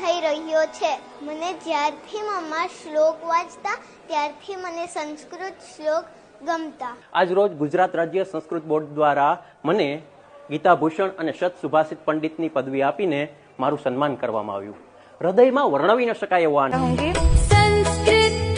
થઈ રહ્યો છે. મને જ્યારથી મમ્મા શ્લોક વાંચતા ત્યારથી મને સંસ્કૃત શ્લોક ગમતા. આજ રોજ ગુજરાત રાજ્ય સંસ્કૃત બોર્ડ દ્વારા મને ગીતાભૂષણ અને શત સુભાષિત પંડિતની પદવી આપીને મારું સન્માન કરવામાં આવ્યું. હૃદયમાં વર્ણવી ન શકાય એવો આનંદ. સંસ્કૃત